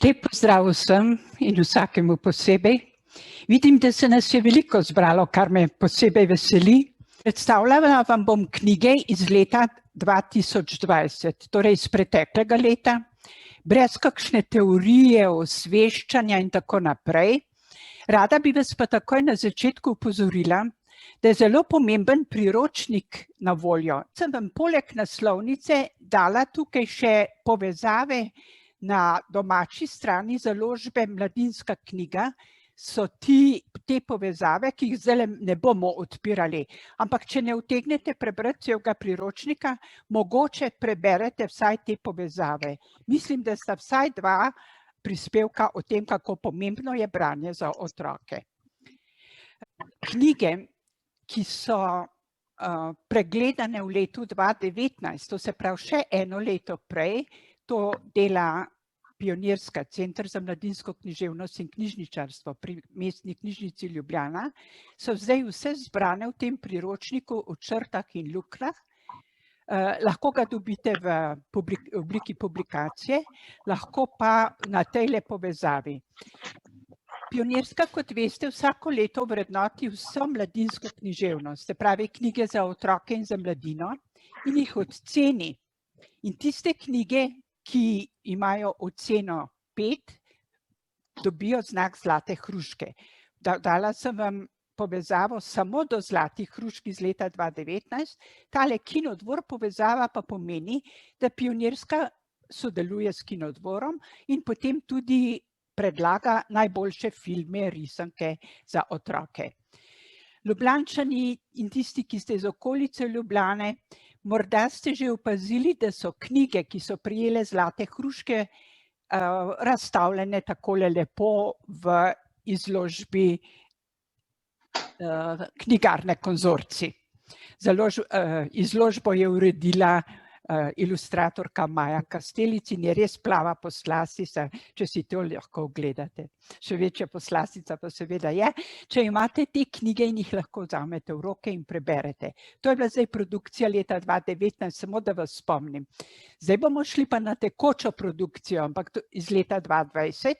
Lep pozdrav vsem in vsakemu posebej. Vidim, da se nas je veliko zbralo, kar me posebej veseli. Predstavljala vam bom knjige iz leta 2020, torej iz preteklega leta, brez kakšne teorije, osveščanja in tako naprej. Rada bi vas pa takoj na začetku opozorila, da je zelo pomemben priročnik na voljo. Sem vam poleg naslovnice dala tukaj še povezave na domači strani založbe Mladinska knjiga. So te povezave, ki jih zdaj ne bomo odpirali, ampak če ne utegnete prebrati celega priročnika, mogoče preberete vsaj te povezave. Mislim, da sta vsaj dva prispevka o tem, kako pomembno je branje za otroke. Knjige, ki so pregledane v letu 2019, to se pravi še eno leto prej, to dela Pionirska, Center za mladinsko književnost in knjižničarstvo pri Mestni knjižnici Ljubljana, so zdaj vse zbrane v tem priročniku o črtah in luknjah. Lahko ga dobite v obliki publikacije, lahko pa na tejle povezavi. Pionirska, kot veste, vsako leto vrednoti vso mladinsko književnost, se pravi knjige za otroke in za mladino, in jih oceni. In tiste knjige, ki imajo oceno 5, dobijo znak zlate hruške. Dala sem vam povezavo samo do zlatih hrušk iz leta 2019. Tale Kinodvor povezava pa pomeni, da Pionirska sodeluje s Kinodvorom in potem tudi predlaga najboljše filme, risanke za otroke. Ljubljančani in tisti, ki ste iz okolice Ljubljane, morda ste že opazili, da so knjige, ki so prejele zlate hruške, razstavljene takole lepo v izložbi Knjigarne Konzorcij. Izložbo je uredila ilustratorka Maja Kastelic in je res plava poslastica, če si to lahko ogledate. Še večja poslastica pa seveda je, če imate te knjige in jih lahko vzamete v roke in preberete. To je bila zdaj produkcija leta 2019, samo da vas spomnim. Zdaj bomo šli pa na tekočo produkcijo, ampak iz leta 2020.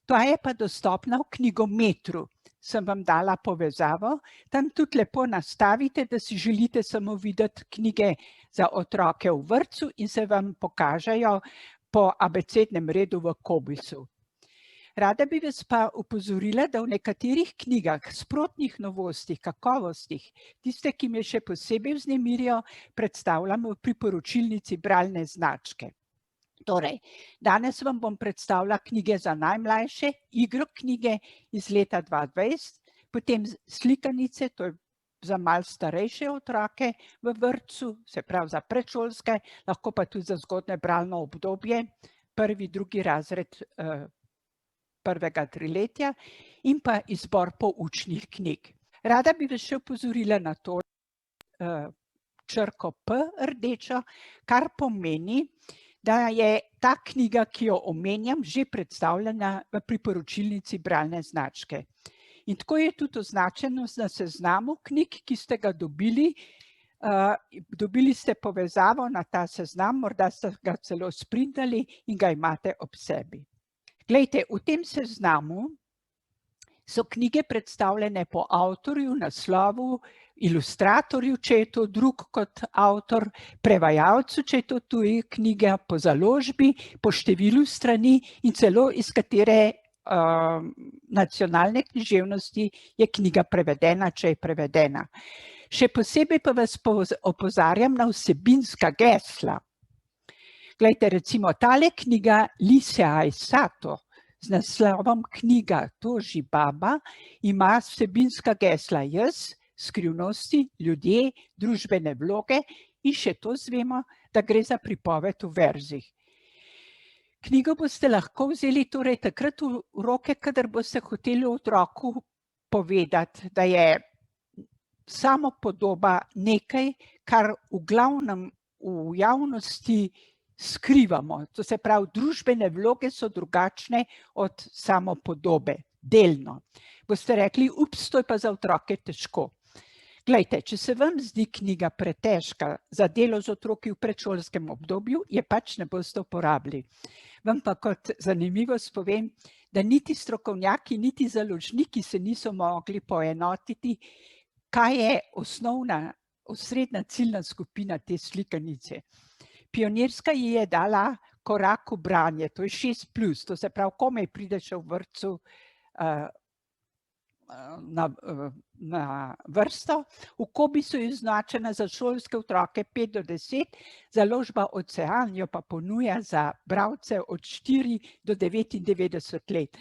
Ta je pa dostopna v knjigometru. Sem vam dala povezavo, tam tudi lepo nastavite, da si želite samo videti knjige za otroke v vrtcu in se vam pokažejo po abecednem redu v Kobisu. Rada bi vas pa opozorila, da v nekaterih knjigah, sprotnih novostih, kakovostih, tiste, ki me še posebej vznemirijo, predstavljamo v priporočilnici bralne značke. Torej, danes vam bom predstavila knjige za najmlajše, igro knjige iz leta 2020, potem slikanice, to je za malo starejše otroke v vrtcu, se pravi za predšolske, lahko pa tudi za zgodnje bralno obdobje, 1., 2. razred prvega triletja in pa izbor poučnih knjig. Rada bi vas še opozorila na to črko P rdečo, kar pomeni, da je ta knjiga, ki jo omenjam, že predstavljena v priporočilnici bralne značke. In tako je tudi označeno na seznamu knjig, ki ste ga dobili. Dobili ste povezavo na ta seznam, morda ste ga celo sprintali in ga imate ob sebi. Glejte, v tem seznamu so knjige predstavljene po avtorju, naslovu, ilustratorju, če je to drug kot avtor, prevajalcu, če je to tuja knjiga, po založbi, po številu strani in celo iz katere nacionalne književnosti je knjiga prevedena, če je prevedena. Še posebej pa vas opozarjam na vsebinska gesla. Glejte, recimo tale knjiga Lisea Aisato z naslovom Knjiga Toži baba ima vsebinska gesla jaz, skrivnosti, ljudje, družbene vloge in še to zvemo, da gre za pripoved v verzih. Knjigo boste lahko vzeli torej takrat v roke, kadar boste hoteli otroku povedati, da je samopodoba nekaj, kar v glavnem v javnosti skrivamo. To se pravi, družbene vloge so drugačne od samopodobe, delno. Boste rekli, ups, to je pa za otroke težko. Glejte, če se vam zdi knjiga pretežka za delo z otroki v predšolskem obdobju, je pač ne boste uporabili. Vam pa kot zanimivost povem, da niti strokovnjaki, niti založniki se niso mogli poenotiti, kaj je osrednja ciljna skupina te slikanice. Pionirska ji je dala korak v branje, to je 6+, to se pravi, komaj prideš v vrtcu na vrsto. V Kobisu je označena za šolske otroke 5 do 10, založba Ocean jo pa ponuja za bralce od 4 do 99 let,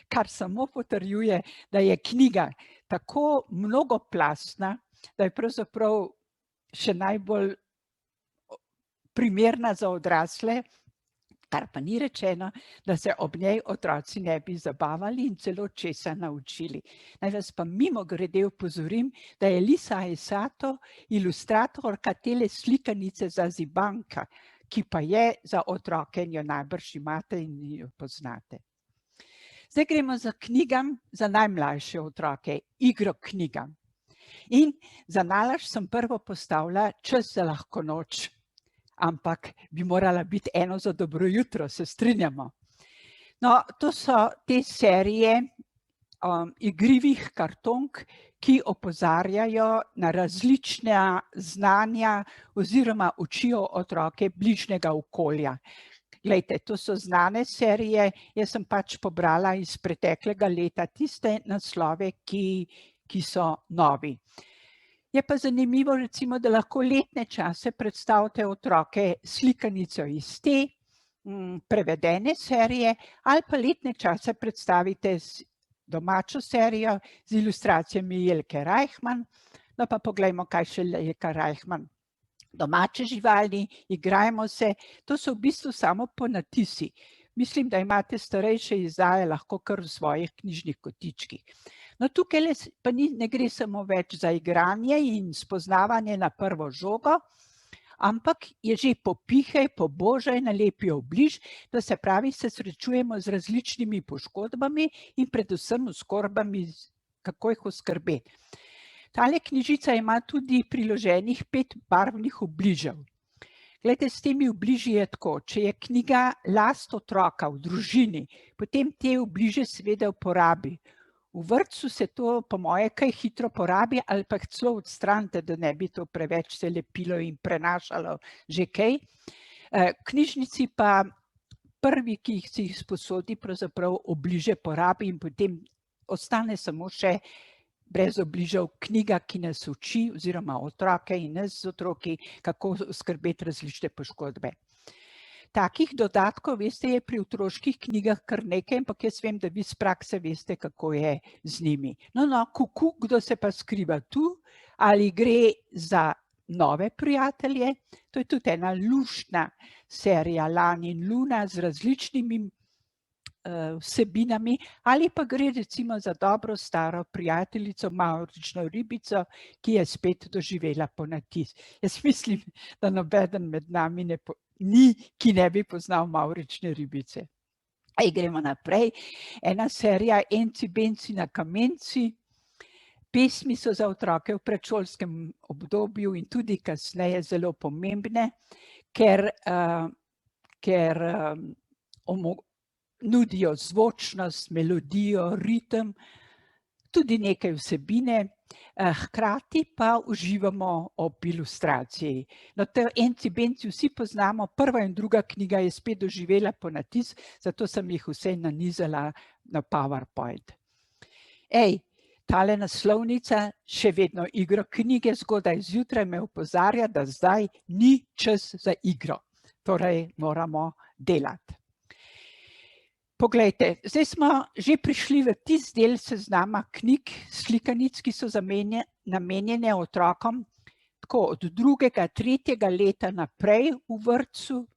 kar samo potrjuje, da je knjiga tako mnogoplastna, da je pravzaprav še najbolj primerna za odrasle, kar pa ni rečeno, da se ob njej otroci ne bi zabavali in celo česa naučili. Naj vas pa mimogrede opozorim, da je Lisa Aisato ilustratorka tele slikanice za Zibanka, ki pa je za otroke in jo najbrž imate in jo poznate. Zdaj gremo za knjigam za najmlajše otroke, igroknjigam. In za nalašč sem prvo postavila Čas za lahko noč. Ampak bi morala biti Eno za dobro jutro, se strinjamo. No, to so te serije igrivih kartonk, ki opozarjajo na različna znanja oziroma učijo otroke bližnjega okolja. Glejte, to so znane serije, jaz sem pač pobrala iz preteklega leta tiste naslove, ki so novi. Je pa zanimivo, recimo, da lahko letne čase predstavite otroke slikanico iz te prevedene serije ali pa letne čase predstavite domačo serijo z ilustracijami Jelke Reichmann. No pa poglejmo, kaj še Jelka Reichmann. Domače živali, igrajmo se, to so v bistvu samo ponatisi. Mislim, da imate starejše izdaje lahko kar v svojih knjižnih kotičkih. No, tukaj pa ne gre samo več za igranje in spoznavanje na prvo žogo, ampak je že popihaj, pobožaj, nalepijo bliž, da se pravi, se srečujemo z različnimi poškodbami in predvsem oskrbami, kako jih oskrbeti. Tale knjižica ima tudi priloženih 5 barvnih obližev. Glejte, s temi obliži je tako, če je knjiga last otroka v družini, potem te obliže seveda uporabi. V vrtcu se to po moje kaj hitro porabi ali pa celo odstranite, da ne bi to preveč se lepilo in prenašalo že kaj. Knjižnici pa prvi, ki si jih sposodi, pravzaprav obliže porabi in potem ostane samo še brez obližev knjiga, ki nas uči oziroma otroke in nas z otroki, kako skrbeti različne poškodbe. Takih dodatkov, veste, je pri otroških knjigah kar nekaj, ampak jaz vem, da vi z prakse veste, kako je z njimi. No, kuku, kdo se pa skriva tu, ali gre za nove prijatelje, to je tudi ena luštna serija Lan in Luna z različnimi vsebinami, ali pa gre recimo za dobro staro prijateljico, mavrično ribico, ki je spet doživela ponatis. Jaz mislim, da nobeden med nami ni, ki ne bi poznal mavrične ribice. Gremo naprej. Ena serija Enci, benci na kamenci. Pesmi so za otroke v predšolskem obdobju in tudi kasneje zelo pomembne, ker nudijo zvočnost, melodijo, ritem, tudi nekaj vsebine, hkrati pa uživamo ob ilustraciji. No, te Enci, benci vsi poznamo, prva in druga knjiga je spet doživela ponatis, zato sem jih vse nanizala na PowerPoint. Tale naslovnica, še vedno igro knjige, zgodaj zjutraj me opozarja, da zdaj ni čas za igro. Torej moramo delati. Poglejte, zdaj smo že prišli v tisti del seznama knjig, slikanic, ki so namenjene otrokom tako od 2., 3. leta naprej v vrtcu,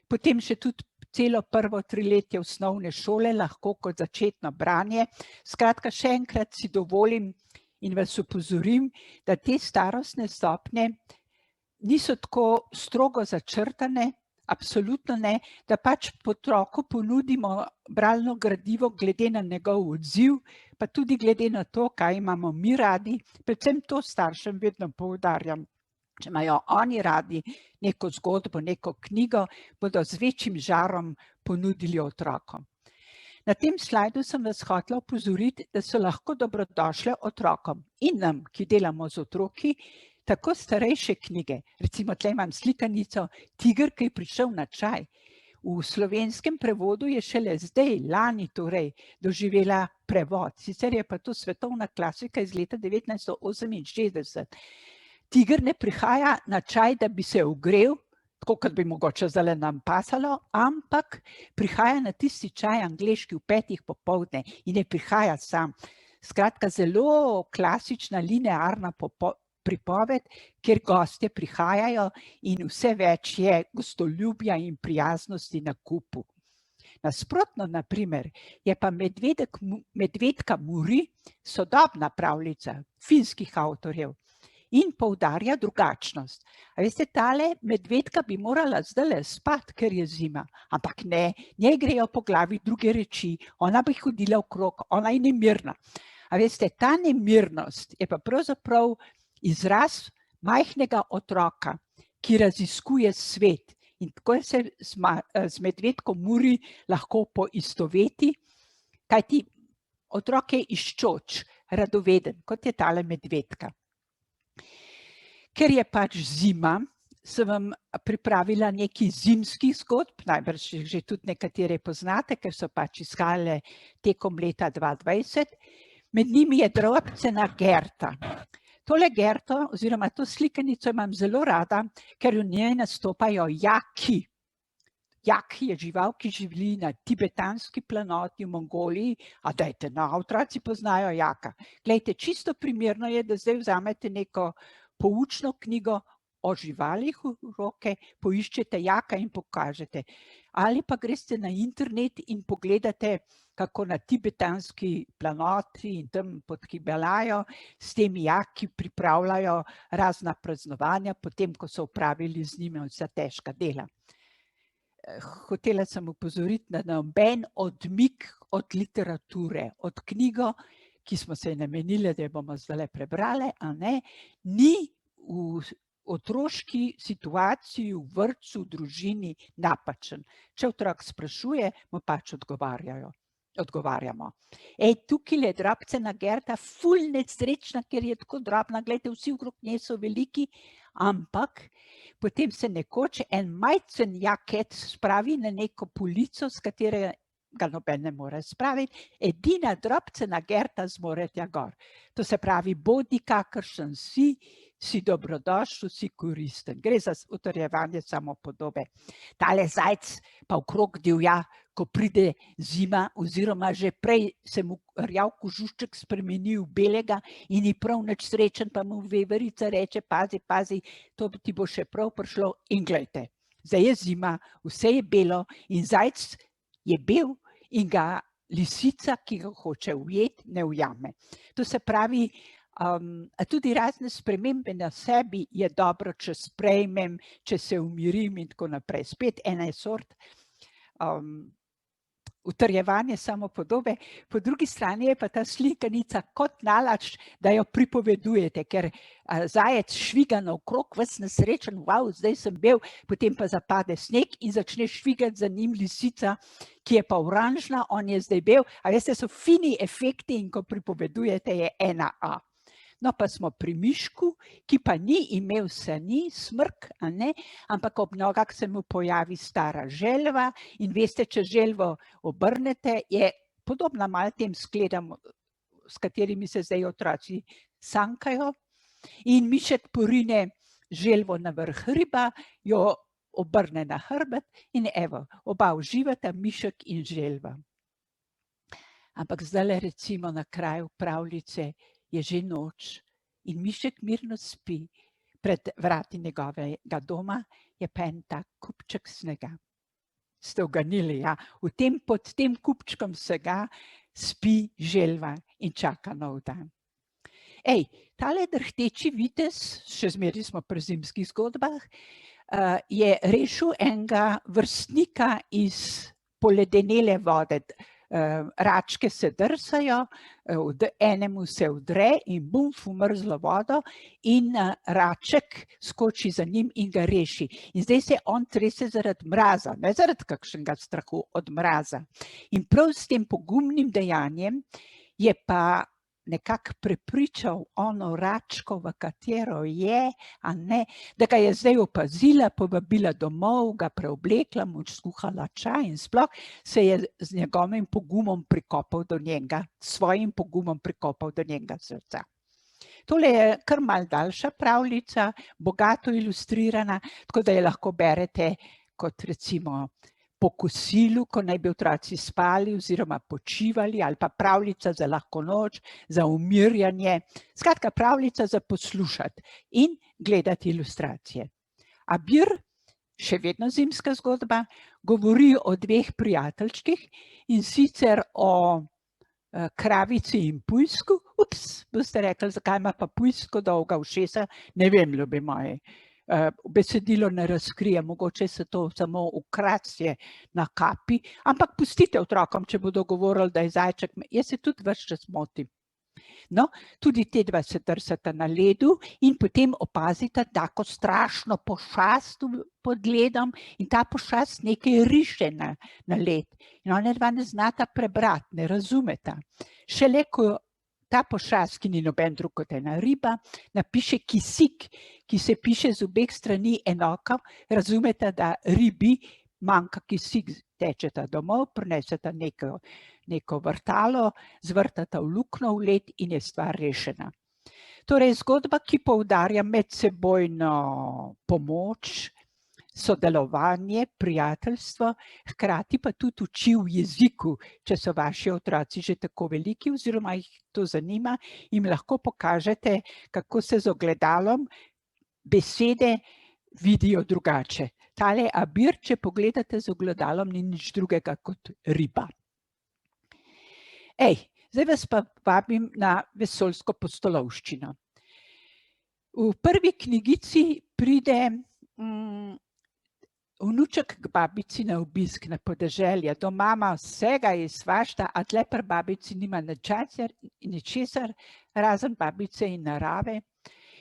potem še tudi celo prvo 3-letje osnovne šole, lahko kot začetno branje. Skratka, še enkrat si dovolim in vas opozorim, da te starostne stopnje niso tako strogo začrtane, absolutno ne, da pač otroku ponudimo bralno gradivo glede na njegov odziv, pa tudi glede na to, kaj imamo mi radi. Predvsem to staršem vedno poudarjam. Če imajo oni radi neko zgodbo, neko knjigo, bodo z večjim žarom ponudili otrokom. Na tem slajdu sem vas hotela opozoriti, da so lahko dobrodošle otrokom in nam, ki delamo z otroki, tako starejše knjige. Recimo, tle imam slikanico Tiger, ki je prišel na čaj. V slovenskem prevodu je šele zdaj, lani torej, doživela prevod. Sicer je pa to svetovna klasika iz leta 1968. Tiger ne prihaja na čaj, da bi se ogrel, tako kot bi mogoče zdaj nam pasalo, ampak prihaja na tisti čaj angleški v 5 popoldne in ne prihaja sam. Skratka, zelo klasična, linearna pripoved, kjer gostje prihajajo in vse več je gostoljubja in prijaznosti na kupu. Nasprotno, na primer, je pa Medvedka Muri sodobna pravljica finskih avtorjev in poudarja drugačnost. A veste, tale medvedka bi morala zdajle spati, ker je zima, ampak ne, njej grejo po glavi druge reči, ona bi hodila okrog, ona je nemirna. A veste, ta nemirnost je pa pravzaprav izraz majhnega otroka, ki raziskuje svet. In tako se z Medvedko Muri lahko poistoveti, kajti otrok je iščoč, radoveden, kot je tale medvedka. Ker je pač zima, sem vam pripravila nekaj zimskih zgodb, najbrž že tudi nekatere poznate, ker so pač iskale tekom leta 2020. Med njimi je Drobcena Gerta. Tole Gerto oziroma to slikanico imam zelo rada, ker v njej nastopajo jaki. Jak je žival, ki živi na tibetanski planoti v Mongoliji, a dajte, no, otroci poznajo jaka. Glejte, čisto primerno je, da zdaj vzamete neko poučno knjigo o živalih v roke, poiščete jaka in pokažete. Ali pa greste na internet in pogledate, kako na tibetanski planoti in tam pod Himalajo s temi jaki pripravljajo razna praznovanja, potem, ko so opravili z njimi vsa težka dela. Hotela sem opozoriti na noben odmik od literature, od knjigo, ki smo se namenili, da jo bomo zdaj prebrali, a ne, ni v otroški situaciji, v vrtcu, v družini napačen. Če otrok sprašuje, mu pač odgovarjamo. Tukaj je Drobcena Gerta ful nesrečna, ker je tako drobna, gledajte, vsi okrog nje so veliki, ampak potem se nekoč en majcen jaket spravi na neko polico, s katere ga noben ne more spraviti, edina Drobcena Gerta zmore tja gor. To se pravi, bodi kakršen si dobrodošel, si koristen. Gre za utrjevanje samopodobe. Tale zajec pa okrog divja, ko pride zima, oziroma že prej se mu rjav kožušček spremeni v belega in ni prav nič srečen, pa mu veverica reče, pazi, to ti bo še prav prišlo in glejte, zdaj je zima, vse je belo in zajec je bel in ga lisica, ki ga hoče ujeti, ne ujame. To se pravi, tudi razne spremembe na sebi je dobro, če sprejmem, če se umirim in tako naprej. Spet ena sort utrjevanje samopodobe. Po drugi strani je pa ta slikanica kot nalašč, da jo pripovedujete, ker zajec šviga naokrog, ves nesrečen, wow, zdaj sem bel, potem pa zapade sneg in začne švigati za njim lisica, ki je pa oranžna, on je zdaj bel. A veste, so fini efekti in ko pripovedujete je 1A. No, pa smo pri mišku, ki pa ni imel sani, smrk, a ne, ampak ob nogah se mu pojavi stara želva in veste, če želvo obrnete, je podobna malo tem skledam, s katerimi se zdaj otroci sankajo, in mišek porine želvo na vrh hriba, jo obrne na hrbet in evo, oba uživata, mišek in želva. Ampak zdajle recimo na kraju pravljice je že noč in mišek mirno spi, pred vrati njegovega doma je pa en tak kupček snega. Ste uganili, ja? Pod tem kupčkom snega spi želva in čaka nov dan. Tale drhteči vitez, še zmeraj smo pri zimskih zgodbah, je rešil enega vrstnika iz poledenele vode. Račke se drsajo, enemu se vdre in bum, v mrzlo vodo in raček skoči za njim in ga reši. In zdaj se on trese zaradi mraza, ne zaradi kakšnega strahu od mraza. In prav s tem pogumnim dejanjem je pa nekako prepričal ono račko, v katero je, a ne, da ga je zdaj opazila, povabila domov, ga preoblekla, mu skuhala čaj in sploh se je z njegovim pogumom prikopal do njega, svojim pogumom prikopal do njega srca. Tole je kar malo daljša pravljica, bogato ilustrirana, tako da jo lahko berete kot recimo po kosilu, ko naj bi otroci spali oziroma počivali, ali pa pravljica za lahko noč, za umirjanje. Skratka, pravljica za poslušati in gledati ilustracije. Abir, še vedno zimska zgodba, govori o dveh prijateljčkih, in sicer o kravici in pujsku. Ups, boste rekli, zakaj ima pa pujsko dolga ušesa? Ne vem, ljubi moji. Besedilo ne razkrije, mogoče se to samo ukrasje na kapi, ampak pustite otrokom, če bodo govorili, da je zajček, jaz se tudi ves čas motim. No, tudi te dva se drsata na ledu in potem opazita tako strašno pošast pod ledom in ta pošast nekaj riše na led. In ona dva ne znata prebrati, ne razumeta. Šele ko ta pošast, ki ni noben drug kot ena riba, napiše kisik, ki se piše z obeh strani enako, razumete, da ribi manjka kisik, tečeta domov, prineseta neko vrtalo, zvrtata v luknjo v led in je stvar rešena. Torej, zgodba, ki poudarja medsebojno pomoč, sodelovanje, prijateljstvo, hkrati pa tudi uči v jeziku, če so vaši otroci že tako veliki oziroma jih to zanima, jim lahko pokažete, kako se z ogledalom besede vidijo drugače. Tale Abir, če pogledate z ogledalom, ni nič drugega kot riba. Zdaj vas pa vabim na vesoljsko pustolovščino. V prvi knjigici pride vnuček k babici na obisk na podeželje. Doma ima vsega in svašta, a tle pri babici nima ničesar, razen babice in narave.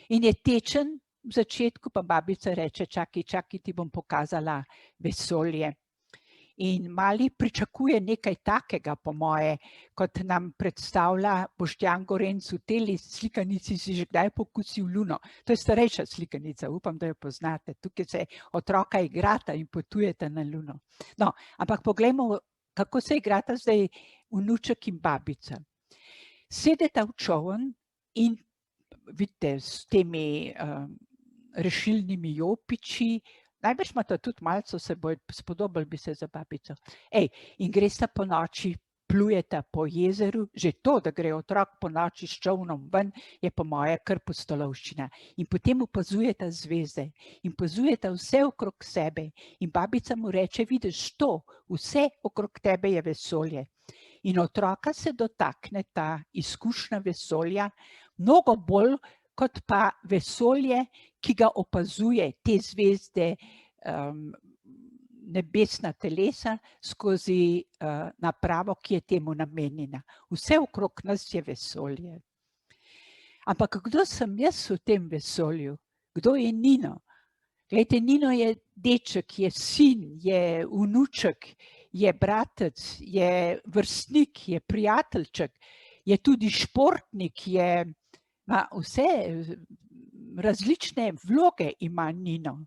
In je tečen v začetku, pa babica reče, čakaj, ti bom pokazala vesolje. In mali pričakuje nekaj takega, po moje, kot nam predstavlja Boštjan Gorenc v teli slikanici, si že kdaj pokusil luno. To je starejša slikanica, upam, da jo poznate. Tukaj se otroka igrata in potujeta na luno. No, ampak poglejmo, kako se igrata zdaj vnuček in babica. Sedeta v čoln in vidite s temi rešilnimi jopiči, najbrž imata tudi malce seboj, spodobili bi se za babico. In gresta po noči, plujeta po jezeru, že to, da gre otrok po noči s čolnom ven, je po moje kar pustolovščina. In potem opazujeta zvezde in opazujeta vse okrog sebe. In babica mu reče, vidiš to, vse okrog tebe je vesolje. In otroka se dotakne ta izkušnja vesolja mnogo bolj, kot pa vesolje, ki ga opazuje, te zvezde, nebesna telesa, skozi napravo, ki je temu namenjena. Vse okrog nas je vesolje. Ampak kdo sem jaz v tem vesolju? Kdo je Nino? Glejte, Nino je deček, je sin, je vnuček, je bratec, je vrstnik, je prijateljček, je tudi športnik, ima vse različne vloge ima Nino.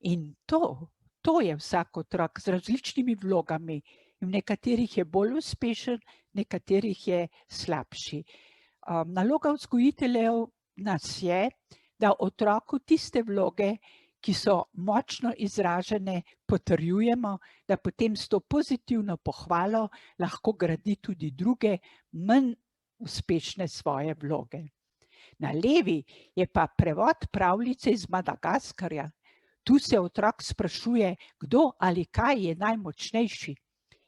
In to je vsak otrok z različnimi vlogami. V nekaterih je bolj uspešen, nekaterih je slabši. Naloga vzgojiteljev nas je, da otroku tiste vloge, ki so močno izražene, potrjujemo, da potem s to pozitivno pohvalo lahko gradi tudi druge, manj uspešne svoje vloge. Na levi je pa prevod pravljice iz Madagaskarja. Tu se otrok sprašuje, kdo ali kaj je najmočnejši.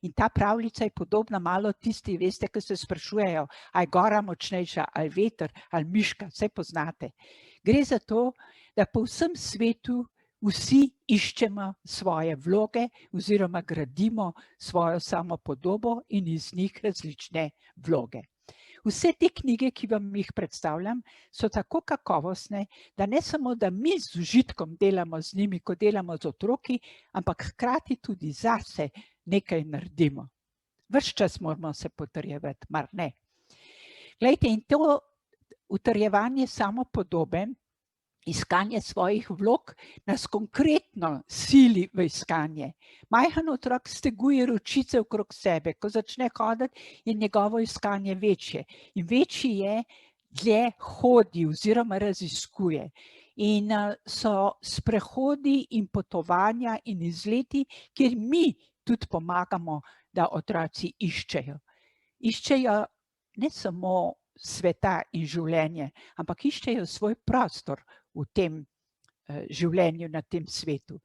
In ta pravljica je podobna malo tisti, veste, ki se sprašujejo, a je gora močnejša, ali veter, ali miška, vse poznate. Gre za to, da po vsem svetu Vsi iščemo svoje vloge oziroma gradimo svojo samopodobo in iz njih različne vloge. Vse te knjige, ki vam jih predstavljam, so tako kakovostne, da ne samo, da mi z užitkom delamo z njimi, ko delamo z otroki, ampak hkrati tudi zase nekaj naredimo. Ves čas moramo se potrjevati, mar ne. Glejte, in to utrjevanje samopodobe, iskanje svojih vlog, nas konkretno sili v iskanje. Majhen otrok steguje ročice okrog sebe, ko začne hoditi, je njegovo iskanje večje. In večji je, dlje hodi oziroma raziskuje. In so sprehodi in potovanja in izleti, kjer mi tudi pomagamo, da otroci iščejo. Iščejo ne samo sveta in življenje, ampak iščejo svoj prostor v tem življenju na tem svetu.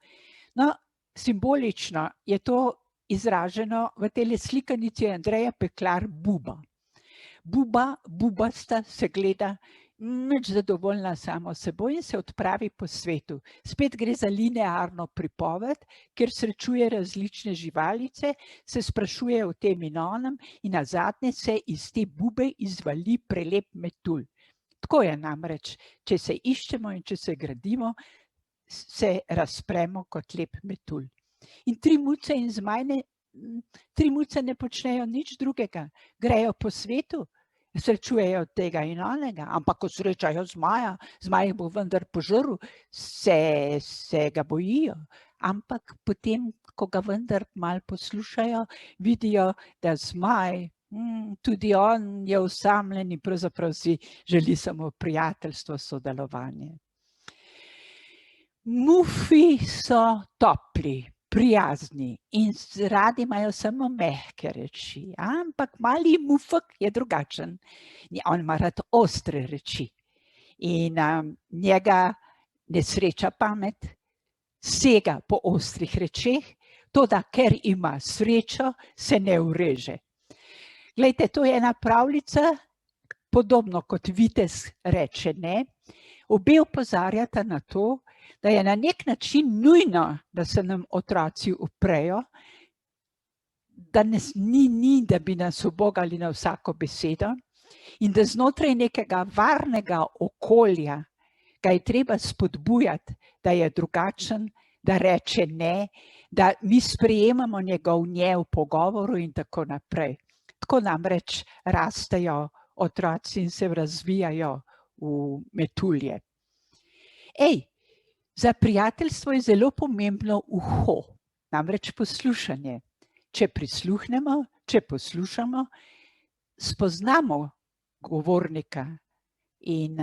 No, simbolično je to izraženo v tej slikanici Andreja Peklar Buba. Bubasta se gleda, nič zadovoljna samo seboj in se odpravi po svetu. Spet gre za linearno pripoved, kjer srečuje različne živalice, se sprašuje o tem in onem in nazadnje se iz te bube izvali prelep metulj. Tako je namreč, če se iščemo in če se gradimo, se razpremo kot lep metulj. In tri muce in zmaj, tri muce ne počnejo nič drugega, grejo po svetu, srečujejo tega in onega, ampak ko srečajo zmaja, zmaj bo vendar požrl, se ga bojijo. Ampak potem, ko ga vendar malo poslušajo, vidijo, da zmaj, tudi on je osamljen in pravzaprav si želi samo prijateljstvo, sodelovanje. Mufi so topli, prijazni in radi imajo samo mehke reči, ampak mali mufek je drugačen. On ima rad ostre reči in njega ne sreča pamet, sega po ostrih rečeh, toda ker ima srečo, se ne ureže. Glejte, to je ena pravljica, podobno kot vitez reče ne. Obe opozarjata na to, da je na nek način nujno, da se nam otroci uprejo, da da bi nas ubogali na vsako besedo in da znotraj nekega varnega okolja ga je treba spodbujati, da je drugačen, da reče ne, da mi sprejemamo njegov ne v pogovoru in tako naprej. Tako namreč rastejo otroci in se razvijajo v metulje. Za prijateljstvo je zelo pomembno uho, namreč poslušanje. Če prisluhnemo, če poslušamo, spoznamo govornika in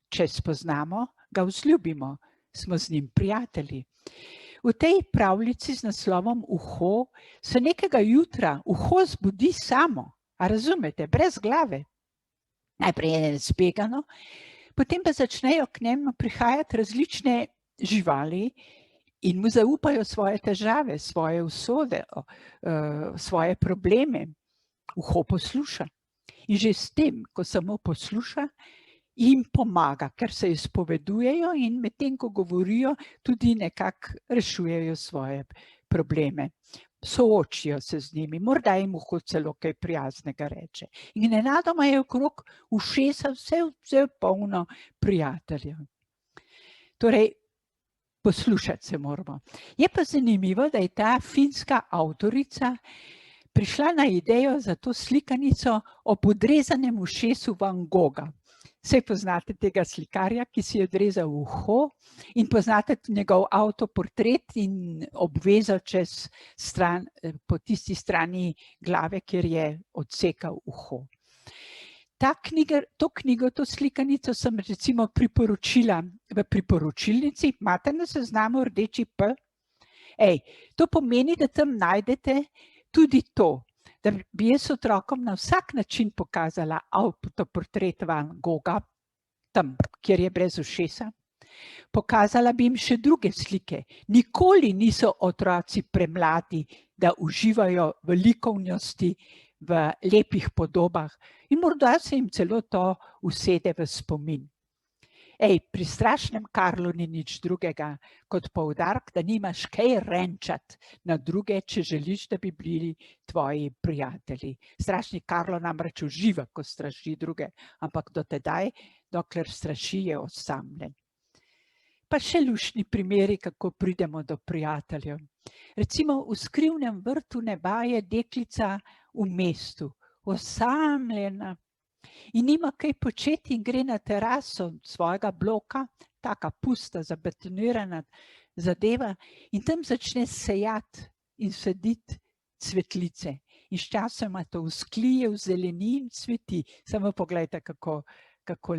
če spoznamo, ga vzljubimo, smo z njim prijatelji. V tej pravljici z naslovom Uho se nekega jutra uho zbudi samo, a razumete, brez glave. Najprej je zbegano, potem pa začnejo k njemu prihajati različne živali in mu zaupajo svoje težave, svoje usode, svoje probleme. Uho posluša. In že s tem, ko samo posluša, jim pomaga, ker se izpovedujejo in medtem, ko govorijo, tudi nekako rešujejo svoje probleme. Soočijo se z njimi, morda jim uho celo kaj prijaznega reče. In nenadoma je okrog ušesa vse polno prijateljev. Torej, poslušati se moramo. Je pa zanimivo, da je ta finska avtorica prišla na idejo za to slikanico ob odrezanem ušesu Van Gogha. Saj poznate tega slikarja, ki si je odrezal uho in poznate njegov avtoportret in obvezo čez stran, po tisti strani glave, kjer je odsekal uho. To knjigo, to slikanico sem recimo priporočila v priporočilnici, imate na seznamu rdeči P. To pomeni, da tam najdete tudi to, da bi jaz otrokom na vsak način pokazala avtoportret Van Gogha, tam, kjer je brez ušesa. Pokazala bi jim še druge slike. Nikoli niso otroci premladi, da uživajo v likovnosti, v lepih podobah in morda se jim celo to usede v spomin. Pri strašnem Karlu ni nič drugega kot poudarek, da nimaš kaj renčati na druge, če želiš, da bi bili tvoji prijatelji. Strašni Karlo namreč uživa, ko straši druge, ampak do tedaj, dokler straši, je osamljen. Pa še luštni primeri, kako pridemo do prijateljev. Recimo v skrivnem vrtu neba je deklica v mestu, osamljena in nima kaj početi in gre na teraso svojega bloka, taka pusta, zabetonirana zadeva, in tam začne sejati in saditi cvetlice. In sčasoma to vzklije, zeleni in cveti. Samo poglejte, kako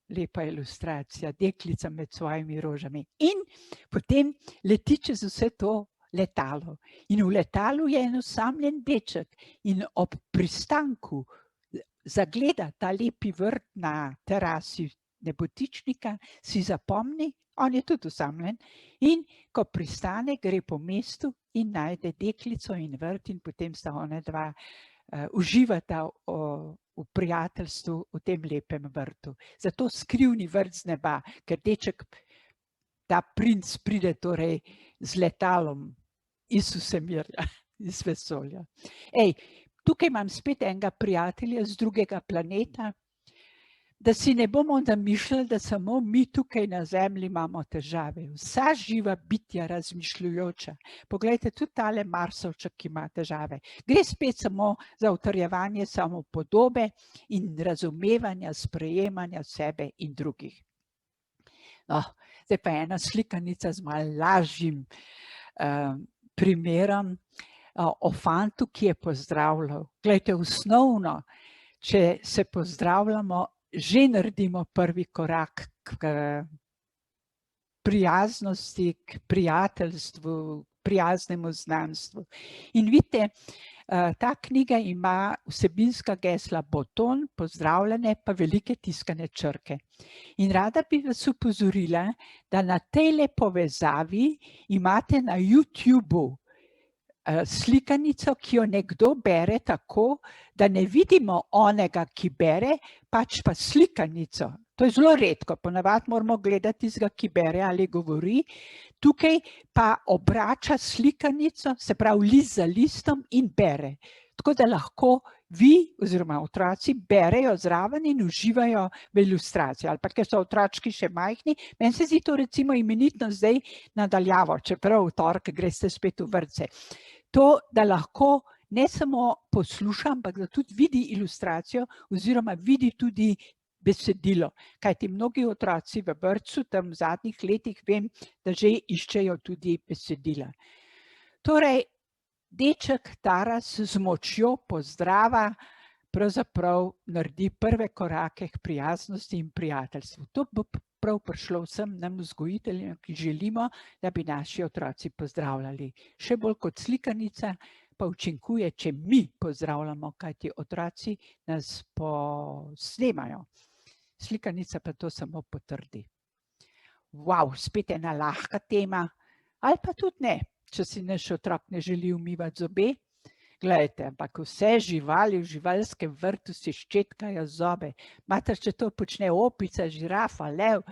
lepa ilustracija, deklica med svojimi rožami. In potem leti čez vse to letalo. In v letalu je en osamljen deček in ob pristanku zagleda ta lepi vrt na terasi nebotičnika, si zapomni, on je tudi osamljen, in ko pristane, gre po mestu in najde deklico in vrt in potem sta ona dva uživata v prijateljstvu v tem lepem vrtu. Zato skrivni vrt z neba, ker deček, ta princ pride torej z letalom iz vsemirja, iz vesolja. Tukaj imam spet enega prijatelja z drugega planeta, da si ne bomo namišljali, da samo mi tukaj na Zemlji imamo težave. Vsa živa bitja razmišljujoča. Poglejte, tudi tale Marsovček ima težave. Gre spet samo za utrjevanje samopodobe in razumevanja, sprejemanja sebe in drugih. No, zdaj pa ena slikanica z malo lažjim primerom o fantu, ki je pozdravljal. Glejte, osnovno, če se pozdravljamo, že naredimo prvi korak k prijaznosti, k prijateljstvu, prijaznemu znanstvu. In vidite, ta knjiga ima vsebinska gesla boton, pozdravljene, pa velike tiskane črke. In rada bi vas opozorila, da na tejle povezavi imate na YouTubeu slikanico, ki jo nekdo bere tako, da ne vidimo onega, ki bere, pač pa slikanico. To je zelo redko, ponavadi moramo gledati tistega, ki bere ali govori. Tukaj pa obrača slikanico, se pravi list za listom in bere. Tako da lahko vi oziroma otroci berejo zraven in uživajo v ilustraciji. Ali pa ker so otročki še majhni, meni se zdi to recimo imenitno zdaj nadaljavo, čeprav v torek greste spet v vrtce. To, da lahko ne samo posluša, ampak da tudi vidi ilustracijo oziroma vidi tudi besedilo. Kajti mnogi otroci v vrtcu, tam v zadnjih letih vem, da že iščejo tudi besedila. Torej, deček Taras z močjo pozdrava pravzaprav naredi prve korake k prijaznosti in prijateljstvu. To bo prav prišlo vsem nam vzgojiteljem, ki želimo, da bi naši otroci pozdravljali. Še bolj kot slikanica pa učinkuje, če mi pozdravljamo, kajti otroci nas posnemajo. Slikanica pa to samo potrdi. Wow, spet ena lahka tema, ali pa tudi ne, če si naš otrok ne želi umivati zobe. Glejte, ampak vse živali v živalskem vrtu si ščetkajo zobe. Mater, če to počne opica, žirafa, lev,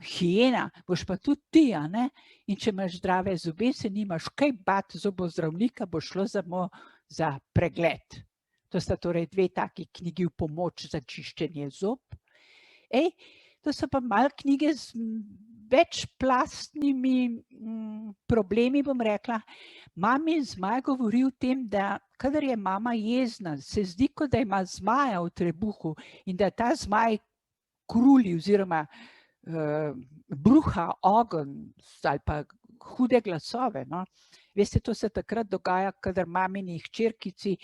hijena, boš pa tudi ti, a ne? In če imaš zdrave zobe, se nimaš kaj bati zobozdravnika, bo šlo samo za pregled. To sta torej dve taki knjigi v pomoč za čiščenje zob. To so pa malo knjige z večplastnimi problemi, bom rekla. Mamin zmaj govori o tem, da kadar je mama jezna, se zdi, kot da ima zmaja v trebuhu in da ta zmaj kruli oziroma bruha ogenj ali pa hude glasove. No? Veste, to se takrat dogaja, kadar mamini hčerkici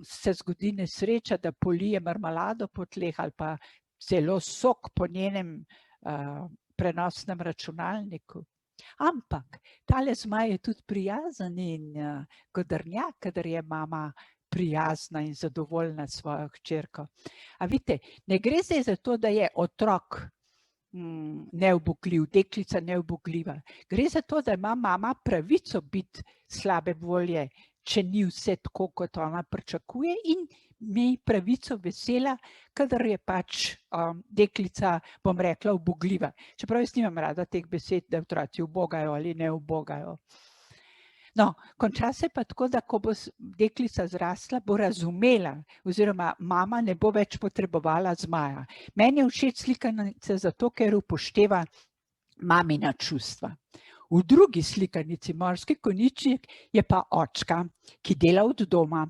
se zgodi nesreča, da polije marmelado po tleh ali pa celo sok po njenem prenosnem računalniku. Ampak tale zmaj je tudi prijazen in godrnjak, kadar je mama prijazna in zadovoljna s svojo hčerko. A vidite, ne gre zdaj za to, da je otrok neubogljiv, deklica neubogljiva. Gre za to, da ima mama pravico biti slabe volje, če ni vse tako, kot ona pričakuje, in mi pravico vesela, kadar je pač deklica, bom rekla, ubogljiva. Čeprav jaz nimam rada teh besed, da otroci ubogajo ali ne ubogajo. No, konča se pa tako, da ko bo deklica zrasla, bo razumela, oziroma mama ne bo več potrebovala zmaja. Meni je všeč slikanica zato, ker upošteva mamina čustva. V drugi slikanici, Morski konjiček, je pa očka, ki dela od doma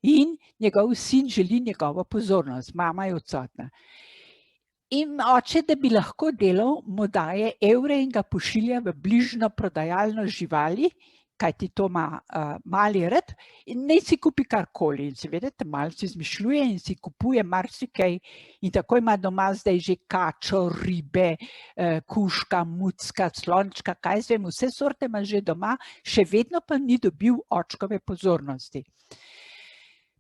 in njegov sin želi njegovo pozornost, mama je odsotna. In oče, da bi lahko delal, mu daje evre in ga pošilja v bližnjo prodajalno živali, kajti to ima mali rad, in naj si kupi karkoli. In seveda tam malce izmišljuje in si kupuje marsikaj in tako ima doma zdaj že kačo, ribe, kužka, mucka, slončka, kaj zvem, vse sorte ima že doma, še vedno pa ni dobil očkove pozornosti.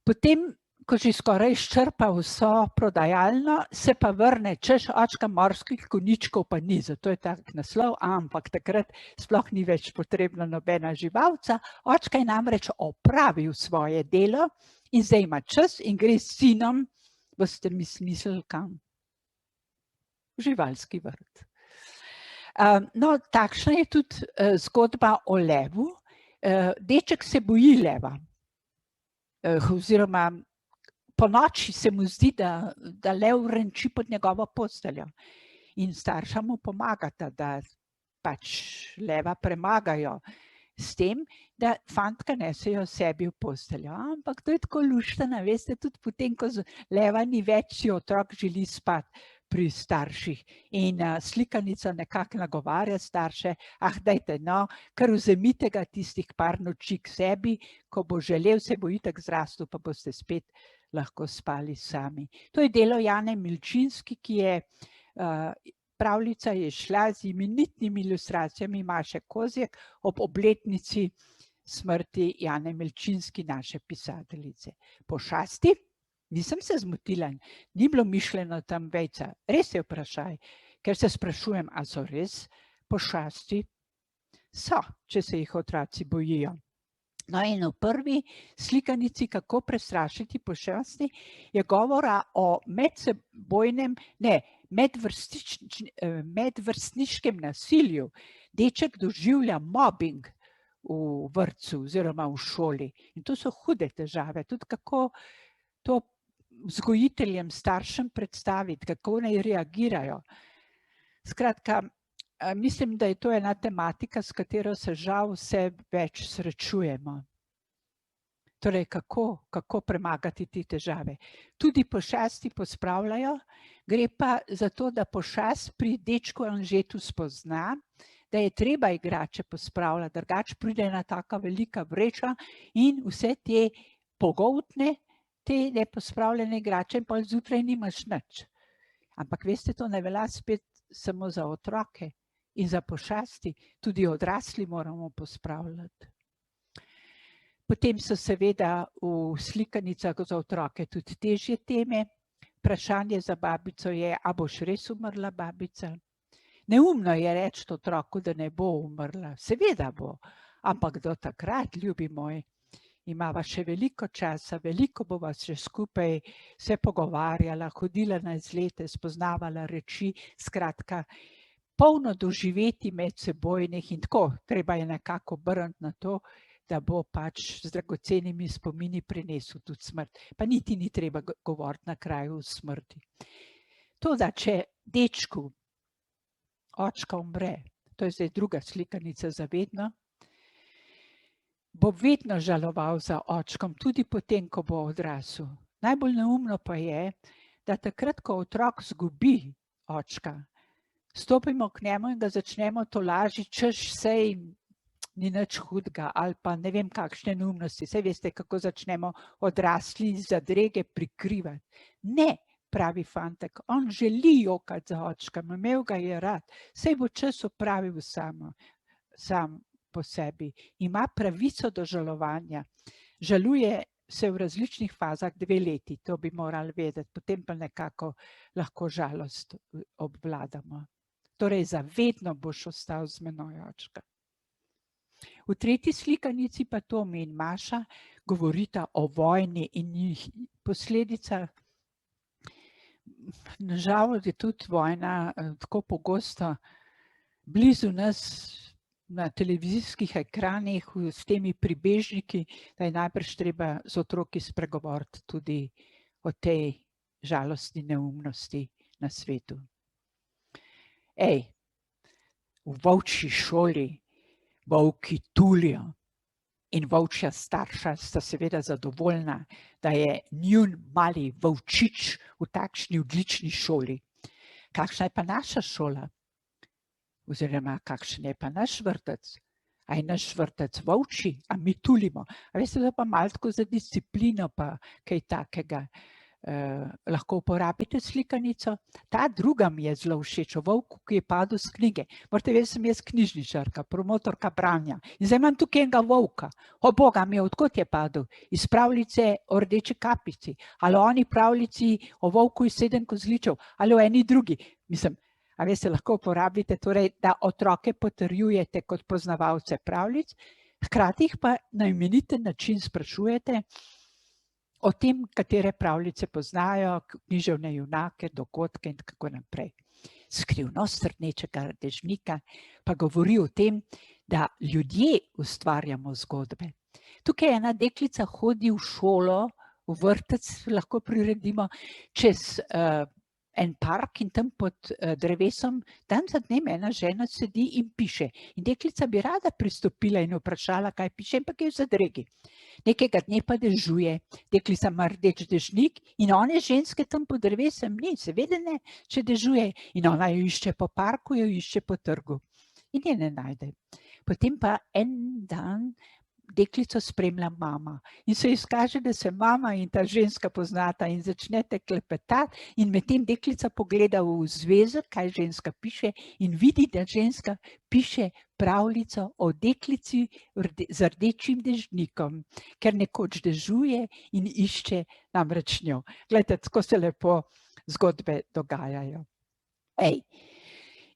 Potem, ko že skoraj izčrpa vso prodajalno, se pa vrne, češ očka morskih konjičkov pa ni, zato je tak naslov, ampak takrat sploh ni več potrebna nobena živalca. Očka je namreč opravil svoje delo in zdaj ima čas in gre s sinom, boste mislili kam? V živalski vrt. No, takšna je tudi zgodba o levu. Deček se boji leva, oziroma po noči se mu zdi, da lev renči pod njegovo posteljo. In starša mu pomagata, da pač leva premagajo s tem, da fantka nesejo sebi v posteljo. Ampak to je tako luštno, veste, tudi potem, ko leva ni več, si otrok želi spati pri starših. In slikanica nekako nagovarja starše, dajte, no, kar vzemite ga tistih par noči k sebi, ko bo želel, se bo itak zrastel, pa boste spet lahko spali sami. To je delo Jane Milčinski, ki je, pravljica je šla z imenitnimi ilustracijami Maše Kozjek ob obletnici smrti Jane Milčinski, naše pisateljice. Pošasti, nisem se zmotila, ni bilo mišljeno tam vejca, res je vprašaj, ker se sprašujem, a so res pošasti? So, če se jih otroci bojijo. No, in v prvi slikanici, kako prestrašiti pošasti, je govora o medsebojnem, medvrstniškem nasilju. Deček doživlja mobbing v vrtcu oziroma v šoli. In to so hude težave. Tudi kako to vzgojiteljem, staršem predstaviti, kako naj reagirajo. Skratka, mislim, da je to ena tematika, s katero se žal vse več srečujemo. Torej, kako premagati te težave. Tudi pošasti pospravljajo, gre pa za to, da pošast pri dečku Anžetu spozna, da je treba igrače pospravljati, drugače pride ena taka velika vreča in vse te pogoltne, te nepospravljene igrače in pol zjutraj nimaš nič. Ampak veste, to ne velja spet samo za otroke in za pošasti, tudi odrasli moramo pospravljati. Potem so seveda v slikanicah za otroke tudi težje teme. Vprašanje za babico je, a boš res umrla, babica? Neumno je reči otroku, da ne bo umrla. Seveda bo, ampak do takrat, ljubi moj, imava še veliko časa, veliko bova še skupaj se pogovarjala, hodila na izlete, spoznavala reči, skratka, polno doživeti medsebojnih in tako, treba je nekako obrniti na to, da bo pač z dragocenimi spomini prinesel tudi smrt. Pa niti ni treba govoriti na kraju smrti. To, da če dečku očka umre, to je zdaj druga slikanica za vedno, bo vedno žaloval za očkom, tudi potem, ko bo odrasel. Najbolj neumno pa je, da takrat, ko otrok zgubi očka, stopimo k njemu in ga začnemo tolažiti, češ sej ni nič hudega ali pa ne vem kakšne neumnosti. Saj veste, kako začnemo odrasli zadrege prikrivati. Ne, pravi fantek, on želi jokati za očkom, imel ga je rad, saj bo čas opravil sam po sebi. Ima pravico do žalovanja. Žaluje se v različnih fazah 2 leti, to bi morali vedeti, potem pa nekako lahko žalost obvladamo. Torej, zavedno boš ostal z menoj, očka. V tretji slikanici pa Tomi in Maša govorita o vojni in njih posledica. Nažalost je tudi vojna tako pogosto blizu nas na televizijskih ekranih s temi pribežniki, da je najbrž treba z otroki spregovoriti tudi o tej žalostni neumnosti na svetu. V volčji šoli volki tulijo in volčja starša sta seveda zadovoljna, da je njun mali volčič v takšni odlični šoli. Kakšna je pa naša šola? Oziroma, kakšen je pa naš vrtec? A je naš vrtec volčji? A mi tulimo? A veste, da pa malo tako za disciplino pa kaj takega lahko uporabite slikanico? Ta druga mi je zelo všeč, o volku, ki je padel z knjige. Morate vedeti, sem jaz knjižničarka, promotorka branja. In zdaj imam tukaj enega volka. O boga mi, odkot je padel? Iz pravljice o Rdeči kapici. Ali o oni pravljici o volku iz 7 kozličev? Ali o eni drugi? Mislim, a veste, lahko uporabite, torej, da otroke potrjujete kot poznavalce pravljic, hkrati jih pa na imeniten način sprašujete o tem, katere pravljice poznajo, književne junake, dogodke in tako naprej. Skrivnost Rdečega dežnika pa govori o tem, da ljudje ustvarjamo zgodbe. Tukaj ena deklica hodi v šolo, v vrtec, lahko priredimo, čez en park in tam pod drevesom, dan za dnem ena žena sedi in piše. In deklica bi rada pristopila in vprašala, kaj piše, ampak je v zadregi. Nekega dne pa dežuje, deklica ima rdeč dežnik in one ženske tam pod drevesem ni, seveda ne, če dežuje. In ona jo išče po parku, jo išče po trgu. In je ne najde. Potem pa en dan deklico spremlja mama in se izkaže, da se mama in ta ženska poznata in začnete klepetati in medtem deklica pogleda v zvezek, kaj ženska piše in vidi, da ženska piše pravljico o deklici z rdečim dežnikom, ker nekoč dežuje in išče namreč njo. Glejte, tako se lepo zgodbe dogajajo.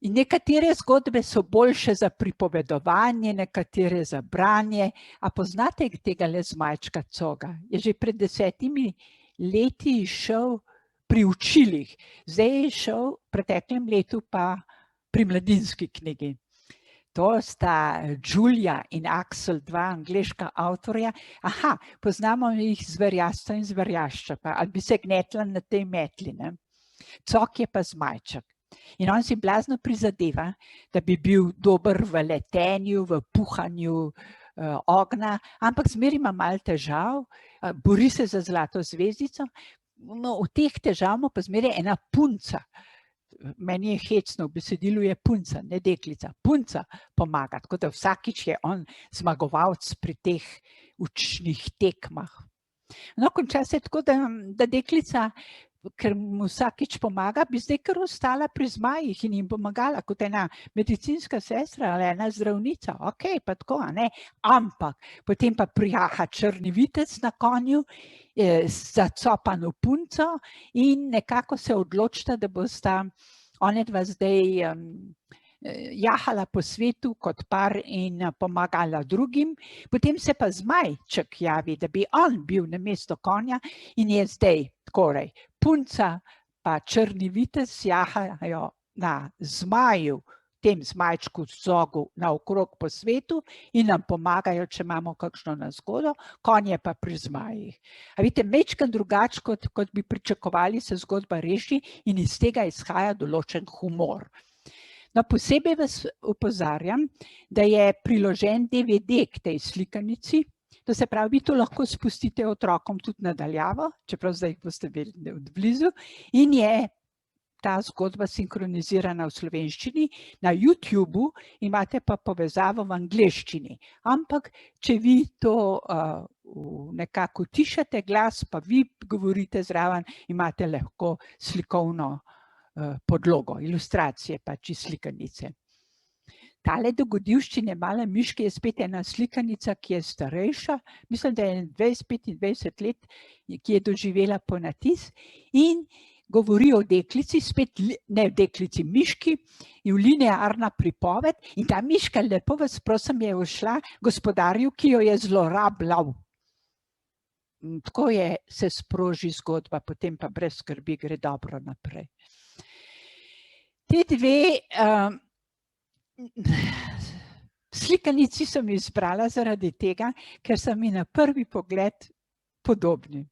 In nekatere zgodbe so boljše za pripovedovanje, nekatere za branje. A poznate tega zmajčka Coga? Je že pred 10 leti šel pri učilih. Zdaj je šel v preteklem letu pa pri Mladinski knjigi. To sta Julia in Axel, dva angleška avtorja. Aha, poznamo jih Zverjasca in Zverjašča, ali bi se gnetla na tej metli. Cog je pa zmajček. In on si blazno prizadeva, da bi bil dober v letenju, v puhanju ognja, ampak zmeraj ima malo težav, bori se za zlato zvezdico, no, v teh težav mu pa zmeraj ena punca. Meni je hecno, v besedilu je punca, ne deklica. Punca pomaga, tako da vsakič je on zmagovalec pri teh učnih tekmah. No, konča se tako, da deklica, ker mu vsakič pomaga, bi zdaj kar ostala pri zmajih in jim pomagala kot ena medicinska sestra ali ena zdravnica. Ok, pa tako, a ne? Ampak potem pa prijaha črni vitez na konju, zacopano punco in nekako se odločita, da bosta onadva zdaj jahala po svetu kot par in pomagala drugim. Potem se pa zmajček javi, da bi on bil namesto konja in je zdaj torej punca pa črni vitez jahajo na zmaju, tem zmajčku Zogu naokrog po svetu in nam pomagajo, če imamo kakšno nezgodo, konje pa pri zmajih. A vidite, majčkeno drugače, kot bi pričakovali, se zgodba reši in iz tega izhaja določen humor. No, posebej vas opozarjam, da je priložen DVD k tej slikanici, to se pravi, vi to lahko spustite otrokom tudi nadaljavo, čeprav zdaj jih boste videli od blizu, in je ta zgodba sinhronizirana v slovenščini, na YouTubeu imate pa povezavo v angleščini. Ampak, če vi to nekako tišate glas, pa vi govorite zraven, imate lahko slikovno podlogo, ilustracije pač iz slikanice. tale dogodivščine male miške je spet ena slikanica, ki je starejša, mislim, da je 20-25 let, ki je doživela ponatis in govori o deklici, spet ne deklici, miški, in linearna pripoved in ta miška, lepo vas prosim, je ušla gospodarju, ki jo je zlorabljal. Tako se sproži zgodba, potem pa brez skrbi gre dobro naprej. Te dve slikanici sem izbrala zaradi tega, ker so mi na prvi pogled podobni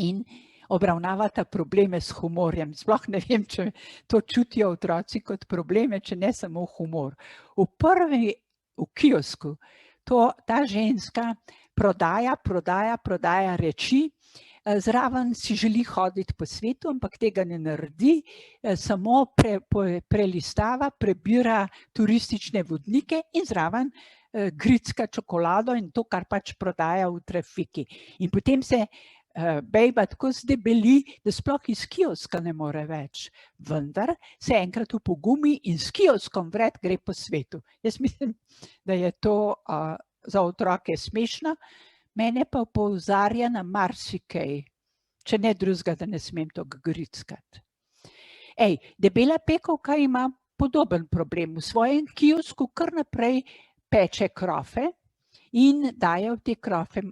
in obravnavata probleme s humorjem. Sploh ne vem, če to čutijo otroci kot probleme, če ne samo humor. V kiosku ta ženska prodaja reči, zraven si želi hoditi po svetu, ampak tega ne naredi, samo prelistava, prebira turistične vodnike in zraven gricka čokolado in to, kar pač prodaja v trafiki. In potem se bejba tako zdebeli, da sploh iz kioska ne more več. Vendar se enkrat upogumi in s kioskom vred gre po svetu. Jaz mislim, da je to za otroke smešno, mene pa opozarja na marsikaj, če ne drugega, da ne smem toliko grickati. Debela pekovka ima podoben problem. V svojem kiosku kar naprej peče krofe in daje v te krofe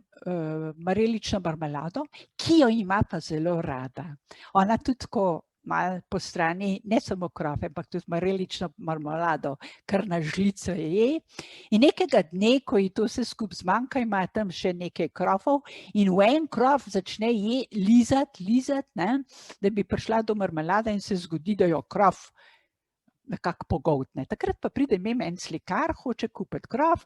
marelično marmelado, ki jo ima pa zelo rada. Ona tudi tako malo po strani, ne samo krofe, ampak tudi marelično marmelado, kar na žlico je. In nekega dne, ko ji to vse skupaj zmanjka, ima tam še nekaj krofov in v en krof začne lizati, da bi prišla do marmelade in se zgodi, da jo krof nekako pogoltne. Takrat pa pride mimo en slikar, hoče kupiti krof,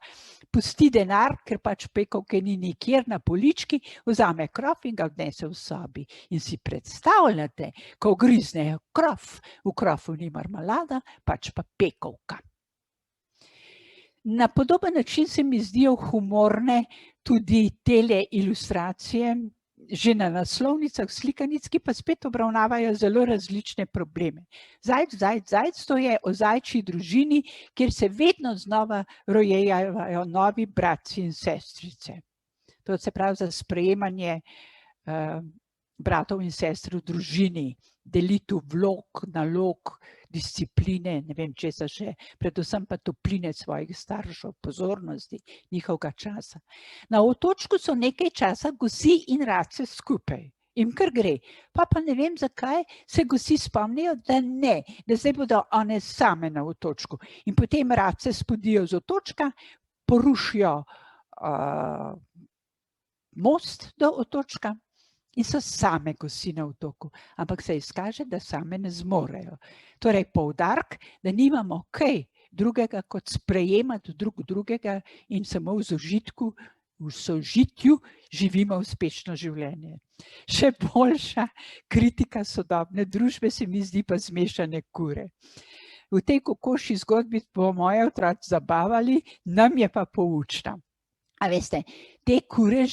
pusti denar, ker pač pekovke ni nikjer na polički, vzame krof in ga odnese v sobi. In si predstavljate, ko griznejo krof, v krofu ni marmelada, pač pa pekovka. Na podoben način se mi zdijo humorne tudi tele ilustracije, že na naslovnicah slikanic, ki pa spet obravnavajo zelo različne probleme. Zajc, to je o zajčji družini, kjer se vedno znova rojevajo novi bratci in sestrice. To se pravi za sprejemanje bratov in sester v družini, delitev vlog, nalog, discipline, ne vem česa še, predvsem pa topline svojih staršev, pozornosti, njihovega časa. Na otočku so nekaj časa gosi in race skupaj. In kar gre. Pa ne vem, zakaj se gosi spomnijo, da ne, da zdaj bodo one same na otočku. In potem race spodijo z otočka, porušijo most do otočka in so same gosi na otoku. Ampak se izkaže, da same ne zmorejo. Torej, poudarek, da nimamo kaj drugega, kot sprejemati drugega in samo v sožitju živimo uspešno življenje. Še boljša kritika sodobne družbe se mi zdi pa zmešane kure. V tej kokošji zgodbi bo moje otroci zabavali, nam je pa poučna. A veste, te kure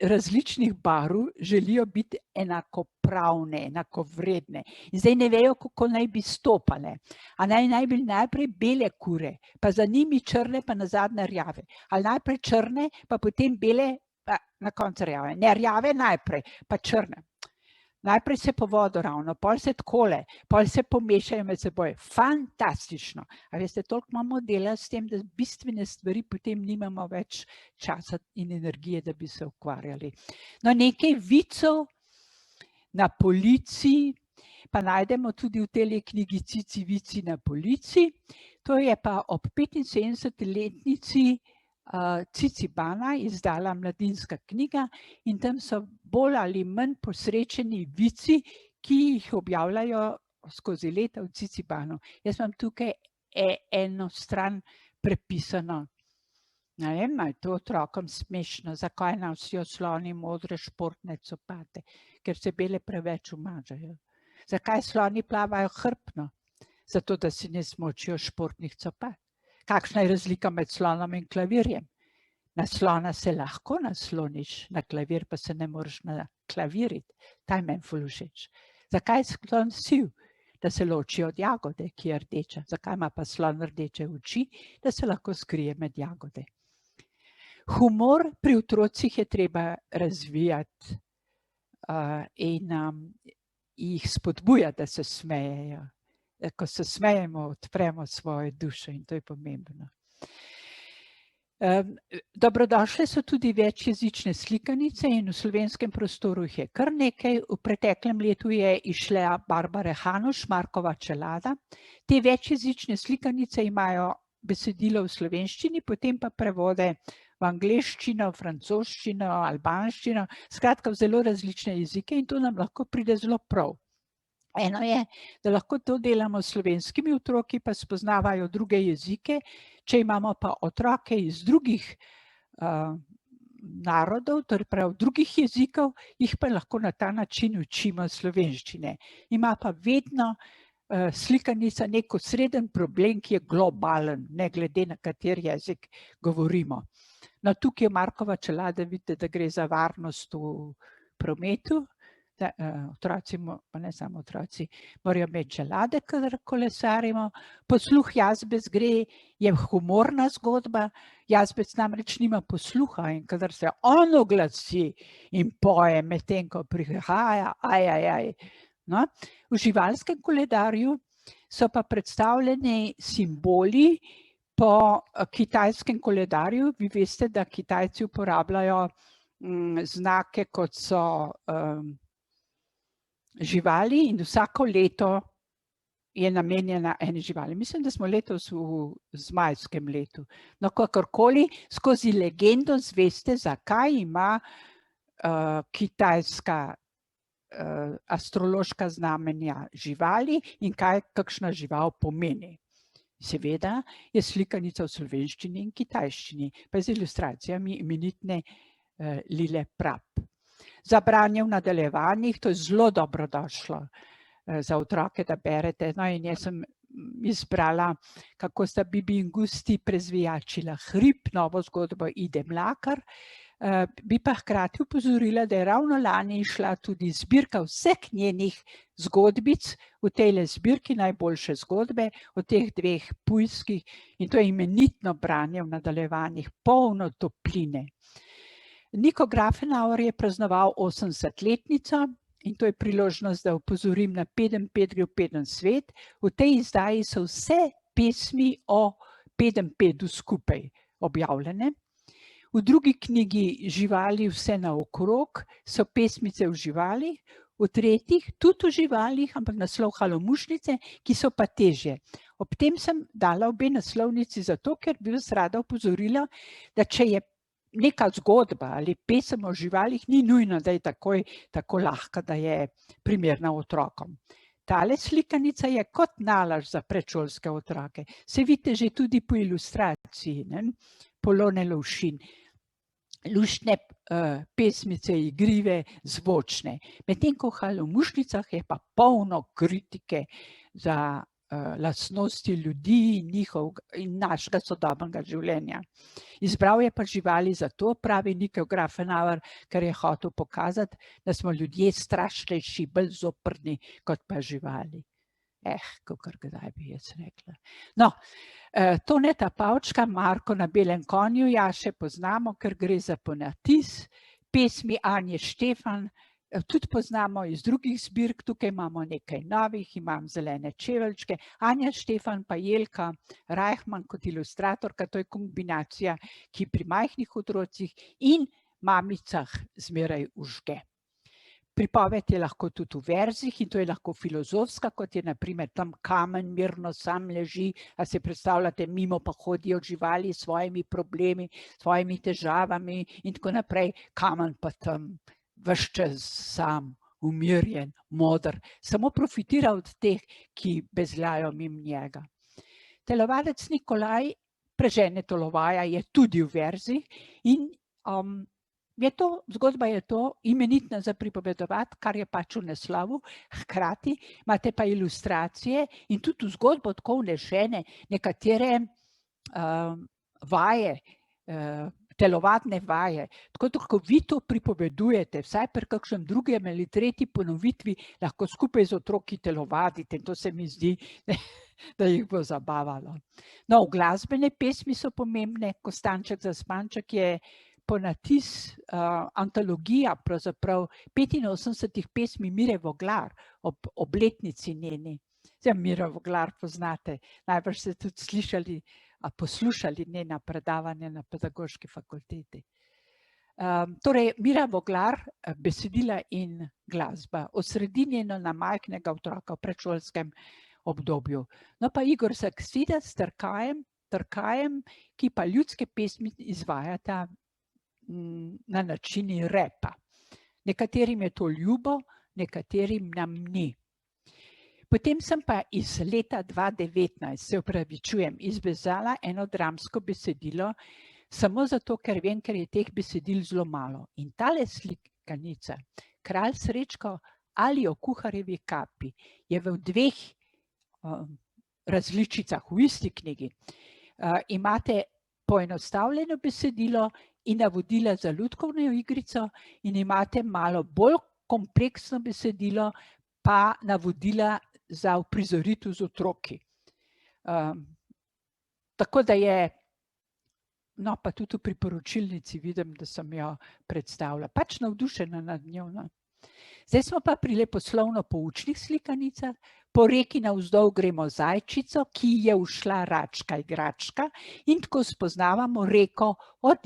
različnih barv želijo biti enakopravne, enakovredne. In zdaj ne vejo, kako naj bi stopale. A naj bi najprej bele kure, pa za njimi črne, pa nazadnje rjave. Ali najprej črne, pa potem bele, pa na koncu rjave. Ne, rjave najprej, pa črne. Najprej se po vodo ravno, pol se takole, pol se pomešajo med seboj. Fantastično. A veste, toliko imamo dela s tem, da bistvene stvari potem nimamo več časa in energije, da bi se ukvarjali. No, nekaj vicov na polici, pa najdemo tudi v tej knjigi Cici vici na polici. To je pa ob 75-letnici Cicibana izdala Mladinska knjiga in tam so bolj ali manj posrečeni vici, ki jih objavljajo skozi leta v Cicibanu. Jaz imam tukaj eno stran prepisano. Ne vem, je to otrokom smešno, zakaj nosijo sloni modre športne copate, ker se bele preveč umažajo. Zakaj sloni plavajo hrbtno? Zato, da si ne smočijo športnih copat. Kakšna je razlika med slonom in klavirjem? Na slona se lahko nasloniš, na klavir pa se ne moreš naklaviriti. Ta je meni ful všeč. Zakaj je slon siv? da se loči od jagode, ki je rdeča. Zakaj ima pa slon rdeče oči? Da se lahko skrije med jagode. Humor pri otrocih je treba razvijati in jih spodbujati, da se smejejo. Ko se smejemo, odpremo svojo dušo in to je pomembno. Dobrodošle so tudi večjezične slikanice in v slovenskem prostoru jih je kar nekaj. V preteklem letu je izšla Barbara Hanuš, Markova čelada. Te večjezične slikanice imajo besedilo v slovenščini, potem pa prevode v angleščino, francoščino, albanščino, skratka v zelo različne jezike in to nam lahko pride zelo prav. Eno je, da lahko to delamo s slovenskimi otroki, pa spoznavajo druge jezike, če imamo pa otroke iz drugih narodov, torej prav drugih jezikov, jih pa lahko na ta način učimo slovenščine. Ima pa vedno slikanica nek osreden problem, ki je globalen, ne glede na kateri jezik govorimo. No, tukaj je Markova čelada, vidite, da gre za varnost v prometu. Otroci, pa ne samo otroci, morajo imeti čelade, kadar kolesarimo. Posluh Jazbec gre, je humorna zgodba. Jazbec namreč nima posluha in kadar se on oglasi in poje, medtem ko prihaja, No, v živalskem koledarju so pa predstavljeni simboli po kitajskem koledarju. Vi veste, da Kitajci uporabljajo znake, kot so živali in vsako leto je namenjena eni živali. Mislim, da smo letos v zmajskem letu. No, kakorkoli, skozi legendo zveste, zakaj ima kitajska astrološka znamenja živali in kaj kakšna žival pomeni. Seveda je slikanica v slovenščini in kitajščini, pa z ilustracijami imenitne Lile Prap. Za branje v nadaljevanjih, to je zelo dobrodošlo za otroke, da berete. No, in jaz sem izbrala, kako sta Bibi in Gusti prezvijačila hrib, novo zgodbo Ide Mlakar. Bi pa hkrati upozorila, da je ravno lani išla tudi zbirka vseh njenih zgodbic, v tejle zbirki Najboljše zgodbe, od teh dveh pujskih, in to je imenitno branje v nadaljevanjih, polno topline. Niko Grafenauer je praznoval 80-letnico in to je priložnost, da opozorim na Pedenjpedrjev Pedensvet. V tej izdaji so vse pesmi o Pedenjpedu skupaj objavljene. V drugi knjigi Živali vse naokrog so pesmice o živalih, v tretjih tudi o živalih, ampak naslov Halomušnice, ki so pa težje. Ob tem sem dala obe naslovnici zato, ker bi vas rada opozorila, da če je neka zgodba ali pesem o živalih, ni nujno, da je takoj tako lahka, da je primerna otrokom. Tale slikanica je kot nalaž za predšolske otroke. Se vidite že tudi po ilustraciji, ne? Polone Lovšin. Luštne pesmice, igrive, zvočne. Medtem ko v Halomušnicah je pa polno kritike za lastnosti ljudi in našega sodobnega življenja. Izbral je pa živali zato, pravi Niko Grafenauer, ker je hotel pokazati, da smo ljudje strašnejši, bolj zoprni kot pa živali. Kakor kdaj bi jaz rekla. No, Toneta Pavčka, Marko na belem konju, ja še poznamo, ker gre za ponatis. Pesmi Anje Štefan tudi poznamo iz drugih zbirk, tukaj imamo nekaj novih, imam Zelene čeveljčke. Anja Štefan pa Jelka Reichman kot ilustratorka, to je kombinacija, ki pri majhnih otrocih in mamicah zmeraj užge. Pripoved je lahko tudi v verzih in to je lahko filozofska, kot je na primer Tam kamen mirno sam leži, a se predstavljate, mimo pa hodijo živali s svojimi problemi, svojimi težavami in tako naprej. Kamen pa tam ves čas sam, umirjen, moder, samo profitira od teh, ki bezljajo mimo njega. Telovadec Nikolaj prežene Tolovaja je tudi v verzih in zgodba je to imenitna za pripovedovati, kar je pač v naslovu, hkrati imate pa ilustracije in tudi v zgodbo tako vnešene nekatere vaje, telovadne vaje. Tako da, ko vi to pripovedujete, vsaj pri kakšnem drugem ali tretji ponovitvi, lahko skupaj z otroki telovadite in to se mi zdi, da jih bo zabavalo. No, glasbene pesmi so pomembne. Kostanček Zaspanček je ponatis antologija, pravzaprav 85 pesmi Mire Voglar ob obletnici njeni. Zdaj, Miro Voglar poznate, najbrž ste tudi slišali, poslušali njena predavanja na pedagoški fakulteti. Torej, Mira Voglar, besedila in glasba, osredinjeno na majhnega otroka v predšolskem obdobju. No pa Igor Saksida s Trkajem, ki pa ljudske pesmi izvajata na načini repa. Nekaterim je to ljubo, nekaterim nam ni. Potem sem pa iz leta 2019, se opravičujem, izvezala eno dramsko besedilo, samo zato, ker vem, ker je teh besedil zelo malo. In tale slikanica, Kralj Srečko ali o kuharjevi kapi, je v dveh različicah, v isti knjigi. Imate poenostavljeno besedilo in navodila za lutkovno igrico in imate malo bolj kompleksno besedilo, pa navodila za uprizoritev z otroki. Tako da je, no pa tudi v priporočilnici vidim, da sem jo predstavila, pač navdušena nad njo. Zdaj smo pa pri leposlovno-poučnih slikanicah. Po reki navzdol gremo zajčico, ki je ušla račka igračka in tako spoznavamo reko od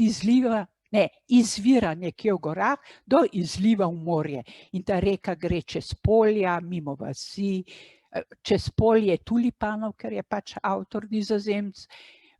izvira nekje v gorah do izliva v morje. In ta reka gre čez polja, mimo vasi, čez polje tulipanov, ker je pač avtor Nizozemec,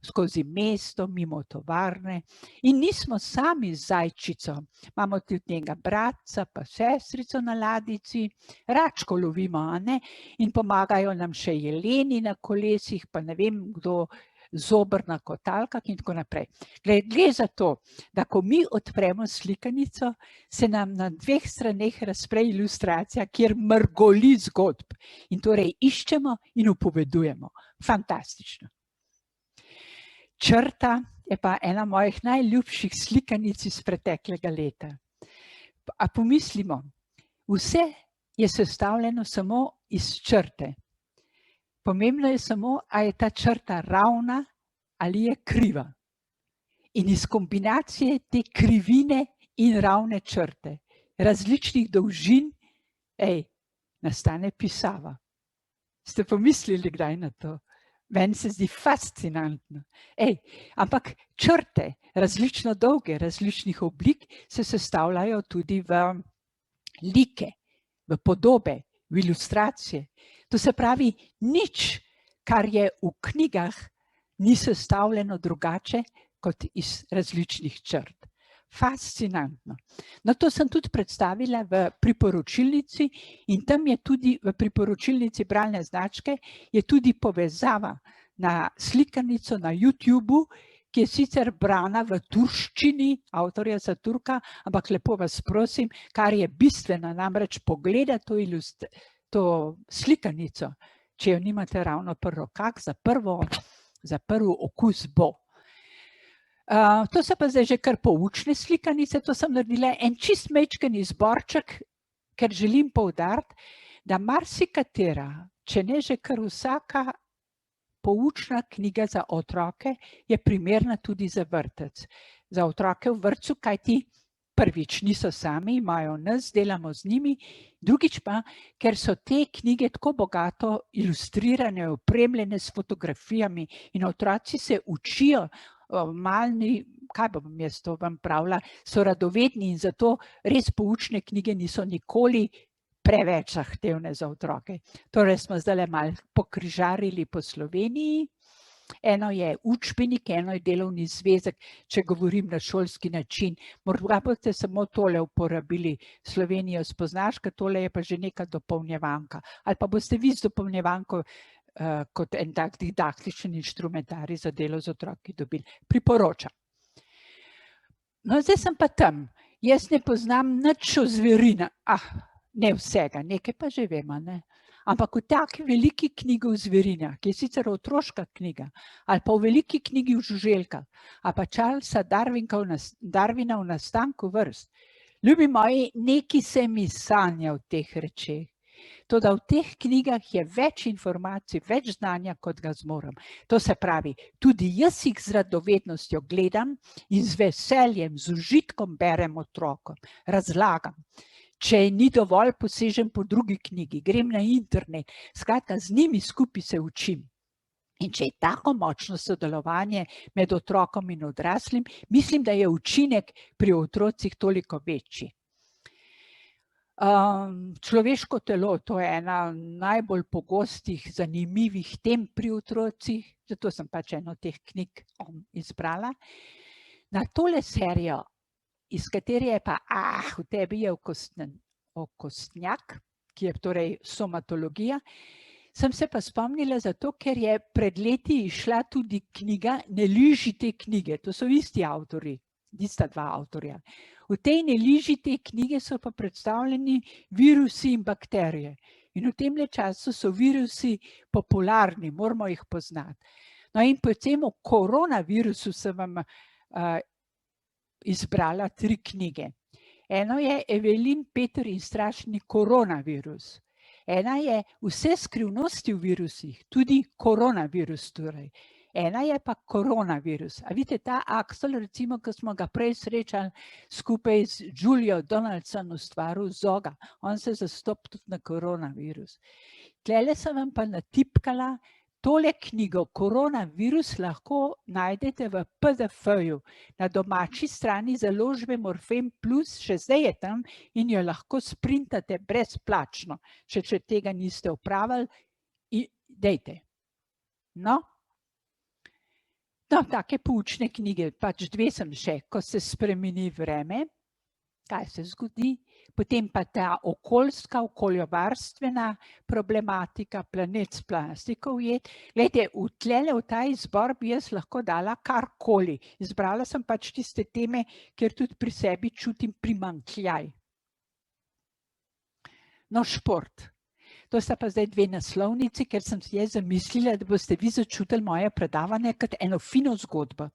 skozi mesto, mimo tovarne. In nismo sami z zajčico, imamo tudi njega bratca, pa sestrico na ladjici, račko lovimo, a ne? In pomagajo nam še jeleni na kolesih, pa ne vem kdo, zober na kotalkah in tako naprej. Gre za to, da ko mi odpremo slikanico, se nam na dveh straneh razpre ilustracija, kjer mrgoli zgodb. In torej iščemo in upovedujemo. Fantastično. Črta je pa ena mojih najljubših slikanic iz preteklega leta. A pomislimo, vse je sestavljeno samo iz črte. Pomembno je samo, a je ta črta ravna ali je kriva. In iz kombinacije te krivine in ravne črte, različnih dolžin, nastane pisava. Ste pomislili kdaj na to? Meni se zdi fascinantno. Ampak črte, različno dolge, različnih oblik, se sestavljajo tudi v like, v podobe, v ilustracije. To se pravi, nič, kar je v knjigah, ni sestavljeno drugače kot iz različnih črt. Fascinantno. No, to sem tudi predstavila v priporočilnici in tam je tudi v priporočilnici bralne značke je tudi povezava na slikanico na YouTubeu, ki je sicer brana v turščini, avtorja za Turka, ampak lepo vas prosim, kar je bistveno, namreč pogledati to slikanico, če jo nimate ravno pri rokah, za prvi okus bo. To so pa zdaj že kar poučne slikanice, to sem naredila en čist majčken izborček, ker želim poudariti, da marsikatera, če ne že kar vsaka poučna knjiga za otroke, je primerna tudi za vrtec. Za otroke v vrtcu, kajti prvič niso sami, imajo nas, delamo z njimi, drugič pa, ker so te knjige tako bogato ilustrirane, opremljene s fotografijami in otroci se učijo, malni, kaj bom jaz to vam pravila, so radovedni in zato res poučne knjige niso nikoli preveč zahtevne za otroke. Torej smo zdaj malo pokrižarili po Sloveniji. Eno je učbenik, eno je delovni zvezek, če govorim na šolski način. Morda boste samo tole uporabili, Slovenijo spoznaš, ker tole je pa že neka dopolnjevanka. Ali pa boste vi z dopolnjevanko kot en tak didaktičen inštrumentarij za delo z otroki dobili. Priporočam. No, zdaj sem pa tam. Jaz ne poznam nič o zverina. Ne vsega, nekaj pa že vemo, ne? Ampak v taki veliki knjigi v Zverinjah, ki je sicer otroška knjiga, ali pa v veliki knjigi v Žuželkah, ali pa Charlesa Darwina v nastanku vrst, ljubi moji, neki se mi sanja v teh rečeh. Toda v teh knjigah je več informacij, več znanja, kot ga zmorem. To se pravi, tudi jaz jih z radovednostjo gledam in z veseljem, z užitkom berem otrokom, razlagam. Če ni dovolj, posežem po drugi knjigi, grem na internet, skratka, z njimi skupaj se učim. In če je tako močno sodelovanje med otrokom in odraslim, mislim, da je učinek pri otrocih toliko večji. Človeško telo, to je ena najbolj pogostih, zanimivih tem pri otrocih, zato sem pač eno teh knjig izbrala. Na tole serijo, iz katere je pa, v tebi je okostnjak, ki je torej somatologija, sem se pa spomnila zato, ker je pred leti išla tudi knjiga Ne liži te knjige, to so isti avtorji, ista dva avtorja. V tej Ne liži te knjige so pa predstavljeni virusi in bakterije. In v tem času so virusi popularni, moramo jih poznati. No in predvsem o koronavirusu sem vam izbrala 3 knjige. Eno je Evelin Peter in strašni koronavirus. Ena je Vse skrivnosti v virusih, tudi koronavirus torej. Ena je pa koronavirus. A vidite, ta Axel, recimo, ki smo ga prej srečali skupaj z Julio Donaldson ustvaril Zoga, on se zastopi tudi na koronavirus. Tlele sem vam pa natipkala tole knjigo, Koronavirus, lahko najdete v PDF-ju na domači strani založbe Morfem Plus, še zdaj je tam in jo lahko sprintate brezplačno, če tega niste opravili, dejte. No, take poučne knjige, pač 2 sem še, ko se spremeni vreme, kaj se zgodi, potem pa ta okoljska, okoljovarstvena problematika, planet s plastiko ujet. Glejte, v ta izbor bi jaz lahko dala karkoli. Izbrala sem pač tiste teme, kjer tudi pri sebi čutim primanjkljaj. No, šport. To sta pa zdaj 2 naslovnici, ker sem si jaz zamislila, da boste vi začutili moje predavanje kot eno fino zgodbo.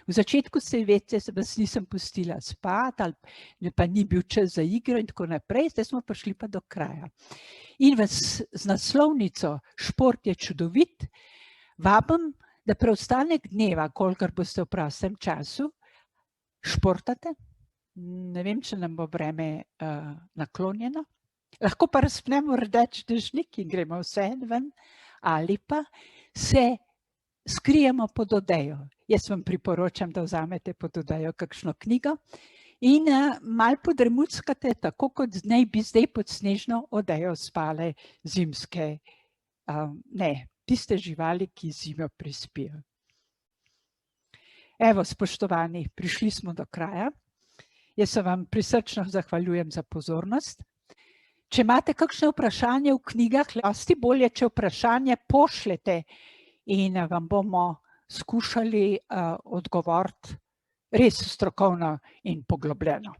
V začetku se veste, vas nisem pustila spati, ali pa ni bil čas za igro in tako naprej, zdaj smo prišli pa do kraja. In vas z naslovnico Šport je čudovit, vabim, da preostanek dneva, kolikor boste v prostem času, športate. Ne vem, če nam bo vreme naklonjeno. Lahko pa razpnemo rdeč dežnik in gremo vse ven, ali pa se skrijemo pod odejo. Jaz vam priporočam, da vzamete pod odejo kakšno knjigo in malo podremuckate, tako kot naj bi zdaj pod snežno odejo spale zimske, tiste živali, ki zimo prespijo. Evo, spoštovani, prišli smo do kraja. Jaz se vam prisrčno zahvaljujem za pozornost. Če imate kakšne vprašanje v knjigah, dosti bolje, če vprašanje pošljete in vam bomo skušali odgovoriti res strokovno in poglobljeno.